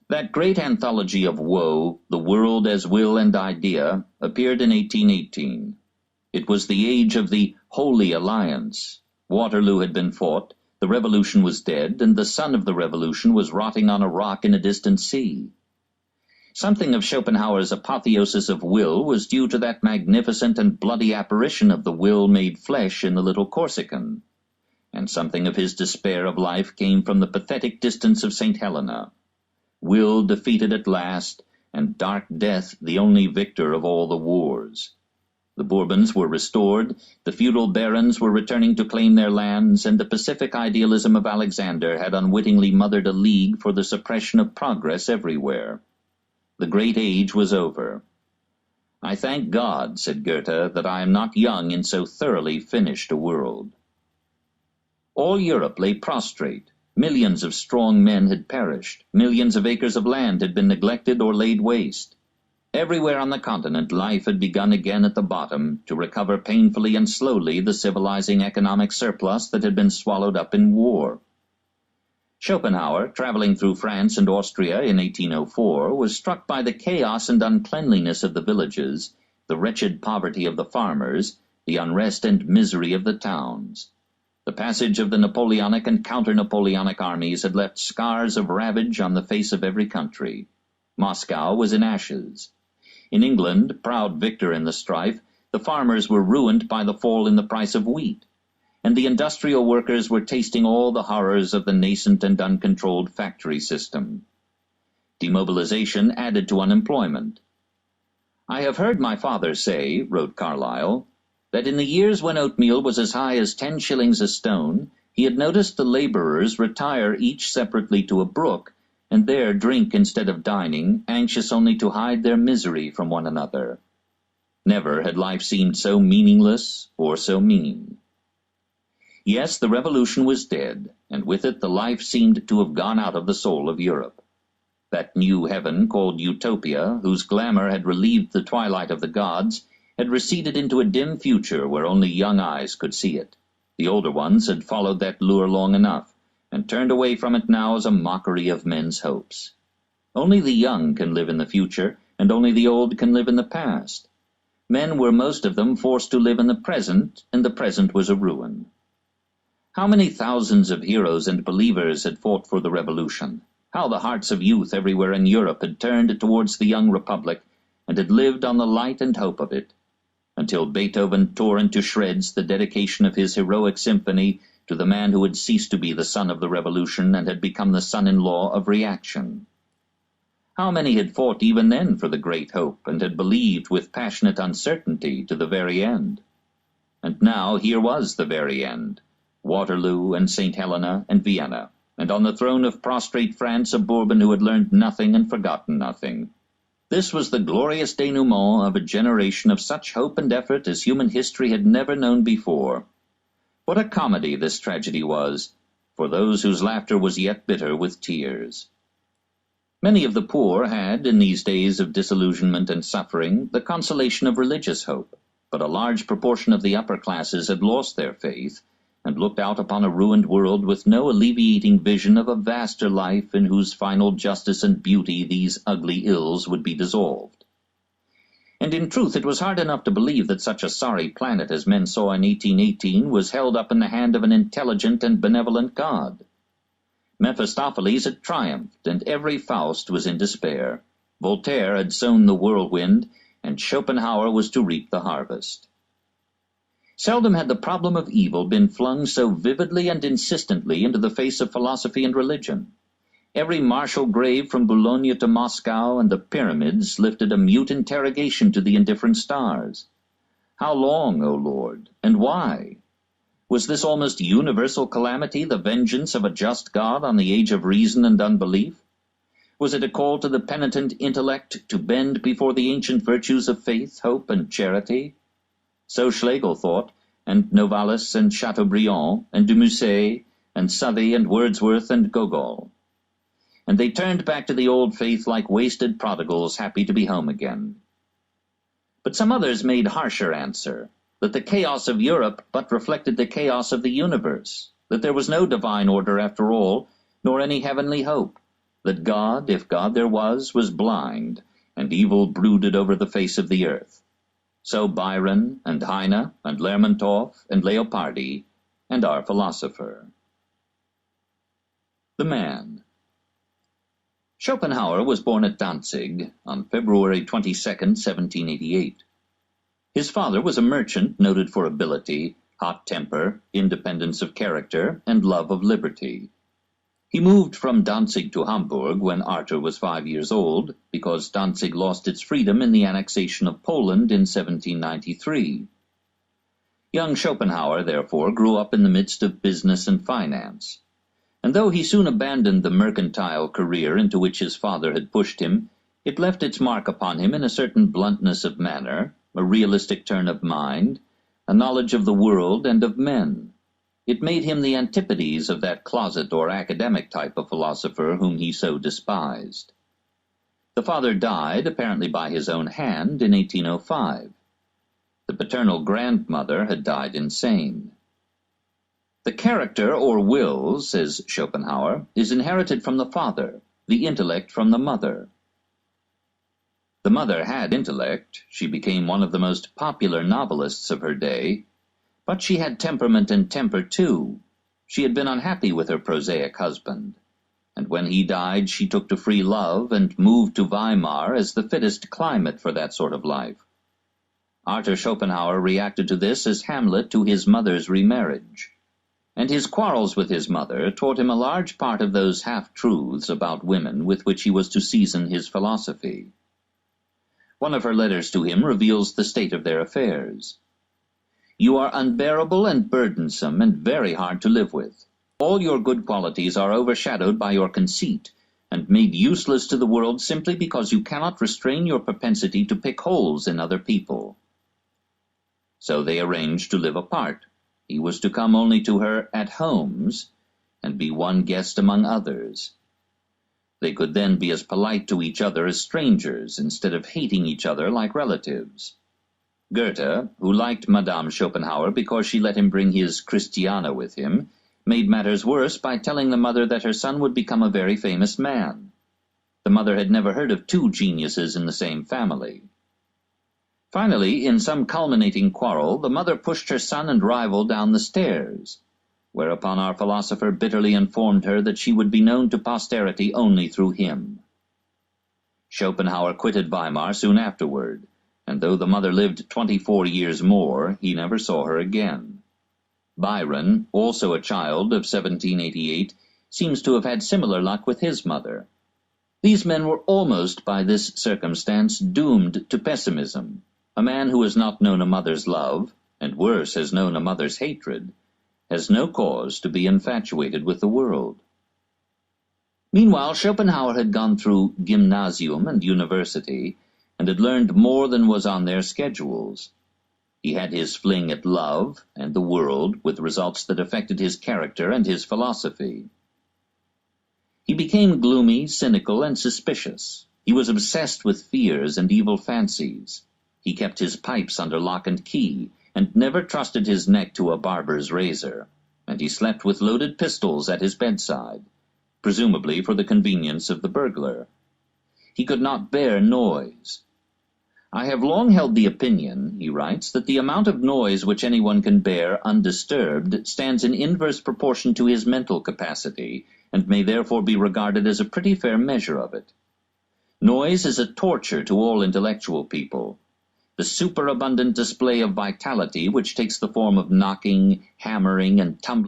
That great anthology of woe, The World as Will and Idea, appeared in 1818. It was the age of the Holy Alliance. Waterloo had been fought, the revolution was dead, and the son of the revolution was rotting on a rock in a distant sea. Something of Schopenhauer's apotheosis of will was due to that magnificent and bloody apparition of the will made flesh in the little Corsican, and something of his despair of life came from the pathetic distance of St. Helena. Will defeated at last, and dark death the only victor of all the wars. The Bourbons were restored, the feudal barons were returning to claim their lands, and the pacific idealism of Alexander had unwittingly mothered a league for the suppression of progress everywhere. The great age was over. "I thank God," said Goethe, "that I am not young in so thoroughly finished a world." All Europe lay prostrate. Millions of strong men had perished. Millions of acres of land had been neglected or laid waste. Everywhere on the continent life had begun again at the bottom, to recover painfully and slowly the civilizing economic surplus that had been swallowed up in war. Schopenhauer, traveling through France and Austria in 1804, was struck by the chaos and uncleanliness of the villages, the wretched poverty of the farmers, the unrest and misery of the towns. The passage of the Napoleonic and counter-Napoleonic armies had left scars of ravage on the face of every country. Moscow was in ashes. In England, proud victor in the strife, the farmers were ruined by the fall in the price of wheat, and the industrial workers were tasting all the horrors of the nascent and uncontrolled factory system. Demobilization added to unemployment. "I have heard my father say," wrote Carlyle, "that in the years when oatmeal was as high as 10 shillings a stone, he had noticed the laborers retire each separately to a brook, and there drink instead of dining, anxious only to hide their misery from one another. Never had life seemed so meaningless or so mean." Yes, the revolution was dead, and with it the life seemed to have gone out of the soul of Europe. That new heaven called Utopia, whose glamour had relieved the twilight of the gods, had receded into a dim future where only young eyes could see it. The older ones had followed that lure long enough, and turned away from it now as a mockery of men's hopes. Only the young can live in the future, and only the old can live in the past. Men were most of them forced to live in the present, and the present was a ruin. How many thousands of heroes and believers had fought for the revolution? How the hearts of youth everywhere in Europe had turned towards the young republic, and had lived on the light and hope of it, until Beethoven tore into shreds the dedication of his heroic symphony to the man who had ceased to be the son of the revolution and had become the son-in-law of reaction. How many had fought even then for the great hope, and had believed with passionate uncertainty to the very end? And now here was the very end. Waterloo and St. Helena and Vienna, and on the throne of prostrate France a Bourbon who had learned nothing and forgotten nothing. This was the glorious denouement of a generation of such hope and effort as human history had never known before. What a comedy this tragedy was, for those whose laughter was yet bitter with tears. Many of the poor had, in these days of disillusionment and suffering, the consolation of religious hope, but a large proportion of the upper classes had lost their faith, and looked out upon a ruined world with no alleviating vision of a vaster life in whose final justice and beauty these ugly ills would be dissolved. And in truth it was hard enough to believe that such a sorry planet as men saw in 1818 was held up in the hand of an intelligent and benevolent God. Mephistopheles had triumphed, and every Faust was in despair. Voltaire had sown the whirlwind, and Schopenhauer was to reap the harvest. Seldom had the problem of evil been flung so vividly and insistently into the face of philosophy and religion. Every martial grave from Boulogne to Moscow and the pyramids lifted a mute interrogation to the indifferent stars. How long, O Lord, and why? Was this almost universal calamity the vengeance of a just God on the age of reason and unbelief? Was it a call to the penitent intellect to bend before the ancient virtues of faith, hope, and charity? So Schlegel thought, and Novalis and Chateaubriand, and de Musset, and Southey and Wordsworth and Gogol. And they turned back to the old faith like wasted prodigals happy to be home again. But some others made harsher answer, that the chaos of Europe but reflected the chaos of the universe, that there was no divine order after all, nor any heavenly hope, that God, if God there was blind, and evil brooded over the face of the earth. So Byron, and Heine, and Lermontov, and Leopardi, and our philosopher. The Man. Schopenhauer was born at Danzig on February 22, 1788. His father was a merchant noted for ability, hot temper, independence of character, and love of liberty. He moved from Danzig to Hamburg when Arthur was 5 years old, because Danzig lost its freedom in the annexation of Poland in 1793. Young Schopenhauer, therefore, grew up in the midst of business and finance. And though he soon abandoned the mercantile career into which his father had pushed him, it left its mark upon him in a certain bluntness of manner, a realistic turn of mind, a knowledge of the world and of men. It made him the antipodes of that closet or academic type of philosopher whom he so despised. The father died, apparently by his own hand, in 1805. The paternal grandmother had died insane. The character or will, says Schopenhauer, is inherited from the father, the intellect from the mother. The mother had intellect. She became one of the most popular novelists of her day. But she had temperament and temper too. She had been unhappy with her prosaic husband, and when he died she took to free love and moved to Weimar as the fittest climate for that sort of life. Arthur Schopenhauer reacted to this as Hamlet to his mother's remarriage, and his quarrels with his mother taught him a large part of those half-truths about women with which he was to season his philosophy. One of her letters to him reveals the state of their affairs. You are unbearable and burdensome and very hard to live with. All your good qualities are overshadowed by your conceit, and made useless to the world simply because you cannot restrain your propensity to pick holes in other people. So they arranged to live apart. He was to come only to her at homes, and be one guest among others. They could then be as polite to each other as strangers, instead of hating each other like relatives. Goethe, who liked Madame Schopenhauer because she let him bring his Christiana with him, made matters worse by telling the mother that her son would become a very famous man. The mother had never heard of two geniuses in the same family. Finally, in some culminating quarrel, the mother pushed her son and rival down the stairs, whereupon our philosopher bitterly informed her that she would be known to posterity only through him. Schopenhauer quitted Weimar soon afterward, and though the mother lived 24 years more, he never saw her again. Byron, also a child of 1788, seems to have had similar luck with his mother. These men were almost, by this circumstance, doomed to pessimism. A man who has not known a mother's love, and worse, has known a mother's hatred, has no cause to be infatuated with the world. Meanwhile, Schopenhauer had gone through gymnasium and university, and had learned more than was on their schedules. He had his fling at love and the world, with results that affected his character and his philosophy. He became gloomy, cynical, and suspicious. He was obsessed with fears and evil fancies. He kept his pipes under lock and key, and never trusted his neck to a barber's razor, and he slept with loaded pistols at his bedside, presumably for the convenience of the burglar. He could not bear noise. I have long held the opinion, he writes, that the amount of noise which anyone can bear undisturbed stands in inverse proportion to his mental capacity, and may therefore be regarded as a pretty fair measure of it. Noise is a torture to all intellectual people. The superabundant display of vitality which takes the form of knocking, hammering, and tumbling